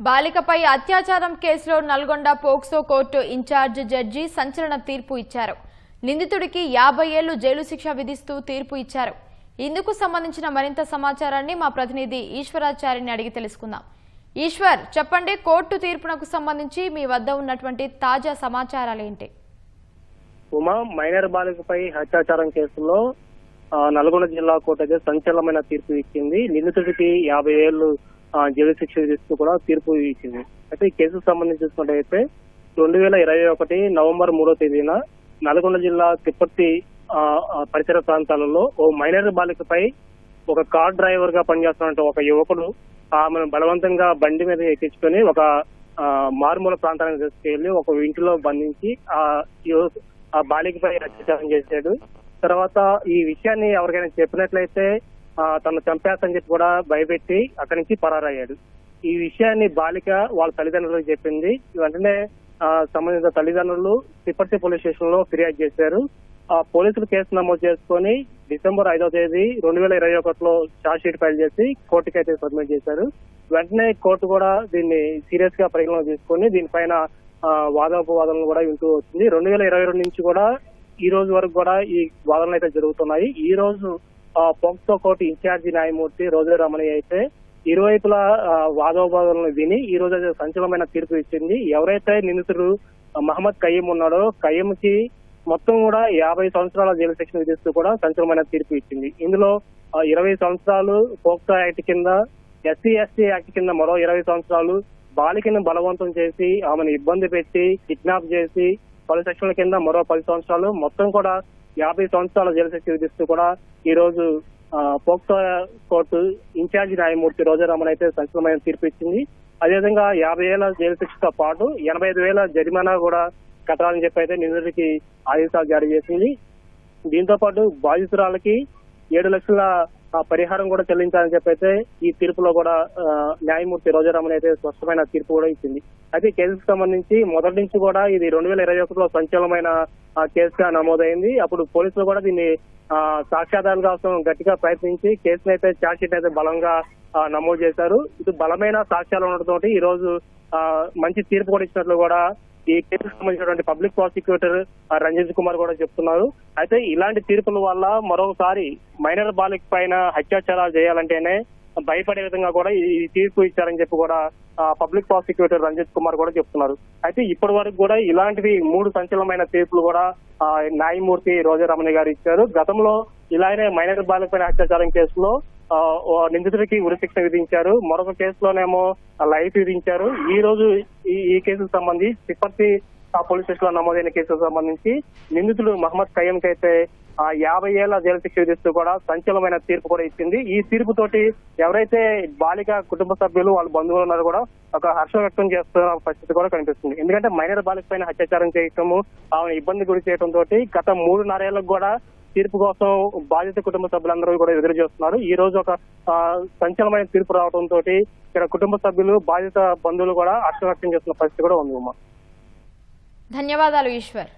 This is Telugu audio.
బాలికపై అత్యాచారం కేసులో Nalgonda POCSO court in charge judge సంచలన తీర్పు ఇచ్చారు. నిందితుడికి 50 ఏళ్లు జైలు శిక్ష విధిస్తూ తీర్పు ఇచ్చారు. ఇందుకు సంబంధించిన మరింత సమాచారాన్ని మా ప్రతినిధి ఈశ్వరాచారిని అడిగి తెలుసుకుందాం. ఈశ్వర్, చెప్పండి, కోర్టు తీర్పునకు సంబంధించి మీ వద్ద ఉన్నటువంటి తాజా సమాచారాలు ఏంటి? ఉమా, మైనర్ బాలికపై అత్యాచారం కేసులో నల్గొండ జిల్లా కోర్టు అయితే సంచలనమైన తీర్పు ఇచ్చింది. నిందితుడికి 50 ఏళ్లు జైలు శిక్ష విధిస్తూ కూడా తీర్పు ఇచ్చింది. అయితే ఈ కేసుకు సంబంధించి చూసుకుంటే 2021 నవంబర్ 3వ తేదీన నల్గొండ జిల్లా తిప్పర్తి పరిసర ప్రాంతాలలో ఓ మైనర్ బాలికపై ఒక కార్ డ్రైవర్ గా పనిచేస్తున్న ఒక యువకుడు ఆమెను బలవంతంగా బండి మీద ఎక్కించుకొని ఒక మారుమూల ప్రాంతానికి తీసుకెళ్లి ఒక ఇంటిలో బంధించి ఆ బాలికపై అత్యాచారం చేశాడు. తర్వాత ఈ విషయాన్ని ఎవరికైనా చెప్పినట్లయితే తను చంపేస్తని చెప్పి కూడా భయపెట్టి అక్కడి నుంచి పరారయ్యాడు. ఈ విషయాన్ని బాలిక వాళ్ళ తల్లిదండ్రులకు చెప్పింది. వెంటనే సంబంధిత తల్లిదండ్రులు తిప్పర్తి పోలీస్ స్టేషన్ లో ఫిర్యాదు చేశారు. పోలీసులు కేసు నమోదు చేసుకుని డిసెంబర్ 5వ తేదీ 2021లో ఛార్జ్ షీట్ ఫైల్ చేసి కోర్టుకి అయితే సబ్మిట్ చేశారు. వెంటనే కోర్టు కూడా దీన్ని సీరియస్ గా పరిగణన తీసుకుని దీనిపైన వాదోపవాదనలు కూడా వింటూ వచ్చింది. 2022 నుంచి కూడా ఈ రోజు వరకు కూడా ఈ వాదనలు అయితే జరుగుతున్నాయి. ఈ రోజు పోక్సో కోర్టు ఇన్ఛార్జి న్యాయమూర్తి రోజా రమణి అయితే ఇరువైపుల వాదోపవాదనలు విని ఈ రోజు అయితే సంచలనమైన తీర్పు ఇచ్చింది. ఎవరైతే నిందితుడు మహమ్మద్ కయ్యం ఉన్నాడో కయ్యంకి మొత్తం కూడా 50 సంవత్సరాల జైలు శిక్ష విధిస్తూ కూడా సంచలనమైన తీర్పు ఇచ్చింది. ఇందులో 20 సంవత్సరాలు పోక్సో యాక్ట్ కింద, SC ST యాక్ట్ కింద మరో 20 సంవత్సరాలు, బాలికను బలవంతం చేసి ఆమెను ఇబ్బంది పెట్టి కిడ్నాప్ చేసి పలు సెక్షన్ల కింద మరో 10 సంవత్సరాలు, మొత్తం కూడా 50 సంవత్సరాల జైలు శిక్ష విధిస్తూ కూడా ఈ రోజు పోక్సో కోర్టు ఇన్ఛార్జి న్యాయమూర్తి రోజా రమణ అయితే సంచలనమైన తీర్పు ఇచ్చింది. అదేవిధంగా 50 ఏళ్ల జైలు శిక్షతో పాటు 85,000 జరిమానా కూడా కట్టాలని చెప్పి అయితే నిందితుడికి ఆదేశాలు జారీ చేసింది. దీంతో పాటు బాధితురాలకి 7 లక్షల పరిహారం కూడా చెల్లించాలని చెప్పి అయితే ఈ తీర్పులో కూడా న్యాయమూర్తి రోజా రమణ అయితే స్పష్టమైన తీర్పు కూడా ఇచ్చింది. అయితే కేసుకు సంబంధించి మొదటి నుంచి కూడా ఇది 2021లో సంచలనమైన కేసుగా నమోదైంది. అప్పుడు పోలీసులు కూడా దీన్ని సాక్ష్యాధారాల కోసం గట్టిగా ప్రయత్నించి కేసును అయితే ఛార్జ్ షీట్ అయితే బలంగా నమోదు చేశారు. ఇది బలమైన సాక్ష్యాలు ఉండటంతో ఈ రోజు మంచి తీర్పు కూడా ఇచ్చినట్లు కూడా ఈ కేసుకు సంబంధించినటువంటి పబ్లిక్ ప్రాసిక్యూటర్ రంజిత్ కుమార్ కూడా చెప్తున్నారు. అయితే ఇలాంటి తీర్పుల వల్ల మరొకసారి మైనర్ బాలిక పైన అత్యాచారాలు చేయాలంటేనే భయపడే విధంగా కూడా ఈ తీర్పు ఇచ్చారని చెప్పి కూడా పబ్లిక్ ప్రాసిక్యూటర్ రంజిత్ కుమార్ కూడా చెప్తున్నారు. అయితే ఇప్పటి వరకు కూడా ఇలాంటివి 3 సంచలనమైన తీర్పులు కూడా న్యాయమూర్తి రోజా రమణ గారు ఇచ్చారు. గతంలో ఇలానే మైనర్ బాలిక పైన అత్యాచారం కేసులో నిందితుడికి ఉరిశిక్ష విధించారు. మరొక కేసులోనేమో లైఫ్ విధించారు. ఈ రోజు ఈ కేసుకు సంబంధించి తిప్పర్తి పోలీస్ స్టేషన్ లో నమోదైన కేసుకు సంబంధించి నిందితుడు మహమ్మద్ కయ్యం కి అయితే 50 ఏళ్ల జైలు శిక్ష విధిస్తూ కూడా సంచలనమైన తీర్పు కూడా ఇచ్చింది. ఈ తీర్పు తోటి ఎవరైతే బాలిక కుటుంబ సభ్యులు వాళ్ళ బంధువులు ఉన్నారో కూడా ఒక హర్షం వ్యక్తం చేస్తున్న పరిస్థితి కూడా కనిపిస్తుంది. ఎందుకంటే మైనర్ బాలిక పైన అత్యాచారం చేయటము, ఆమె ఇబ్బంది గురి చేయడం తోటి గత 3.5 ఏళ్లకు కూడా తీర్పు కోసం బాధిత కుటుంబ సభ్యులందరూ కూడా ఎదురు చూస్తున్నారు. ఈ రోజు ఒక సంచలనమైన తీర్పు రావడం తోటి ఇక్కడ కుటుంబ సభ్యులు, బాధిత బంధువులు కూడా హర్షం వ్యక్తం చేస్తున్న పరిస్థితి కూడా ఉంది. ధన్యవాదాలు ఈశ్వర్.